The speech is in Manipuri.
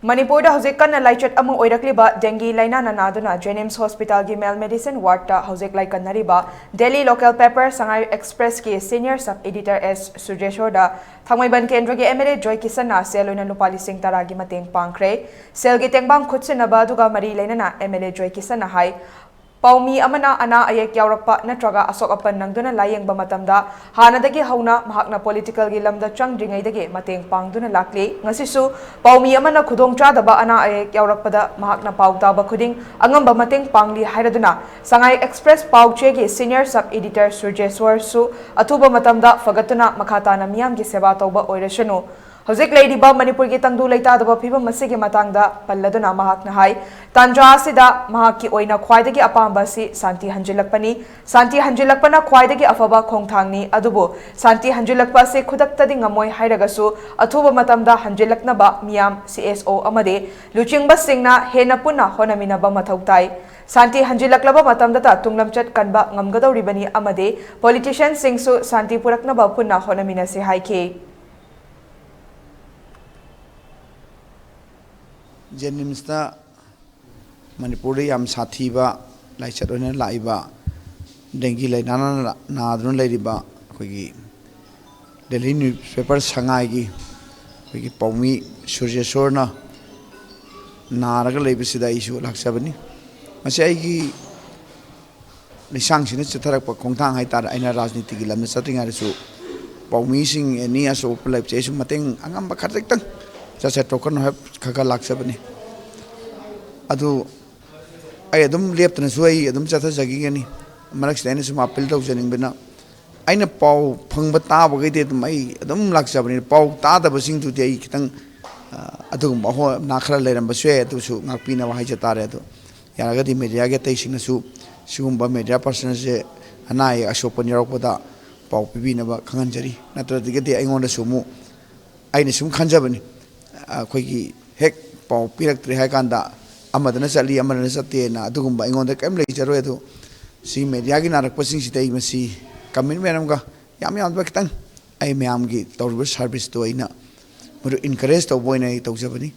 Manipur da hojik kan laichet among oirakliba dengue laina nanaduna Jennings Hospital gi male medicine ward ta hojik lai kanariba Delhi local paper Sangai Express ki senior sub editor S Surjeshwor da Thangmaiban Kendra gi MLA Joykishanna Sel oina lupa lising tara gi mateng pangkhre sel gi tengbang khutsinaba duga mari lainana MLA Joykishanna hai Paumi amana ana ayek yaurakpa natraga asok apan nangduna layeng bamatamda hanadagi hauna mahakna political gi lamda changdringaidagi mateng pangduna lakli ngasisu paumi amana khudong chadaba ana ayek yaurakpada mahakna pautaba khuding angamba mateng pangli hairaduna Sangai Express pauche gi senior sub editor Surjeshwor su atuba matamda fagatuna makhatana miyam gi seba tauba oirashanu Hojik Ladiba Manipur ki tangdu leita daba phiba masigi matangda palladuna mahakna hai Tandra asida mahaki oina khwaidagi apamba si santi hanjilakpani santi hanjilakpana khwaidagi afaba khongthangni adubu santi hanjilakpa se khudaktadi ngamoi hairagasu athuba matamda hanjilaknaba miyam CSO amade luchingba singna hena punna honaminaba mathautai Santi hanjilaklaba matamda ta tunglamchat kanba ngamgadawribani amade politician singsu santi puraknaba punna honaminase haike Jennings Manipuri yam sathiba laichat oina laiba dengue lainana nadrun leiriba khoi Delhi newspaper Sangai gi khoi paumi Surjeshwor na naraga leibisida isu laksabani mase ai gi lisang sine chatharakpa khongthang haitar aina rajniti gi lamna chatringa resu paumi sing eni aso plai chesu mateng angamba kharektang Jasa token have Kaka Laksabani. Adu I adum left and sway, Adam Chata Zagini, Marax Denisum appeal to Zenibina. I know Pau Pungbata, waited my Adam Laksabani, Pau Tata was sing to the Ikitang Adum Nakra Lerambaswe to Napina Hajatareto. Yaragati Mediaga tasting a soup, Shumba Media persons, and I Ashopan Yaropoda, Pau Pibina Kanjari, not to get the Angon Sumu. I assume Kanjabani. Quiki heck Pau Pirak Trihakanda, Amadana Sali, Amadana Satena, Dugumba, on the Camley Jareto. See Mediagina passing today, Messi, come in Menamga, Yamian Baktan. I may am get Torvis Harvest to Aina, but encouraged to Boyna to Javani.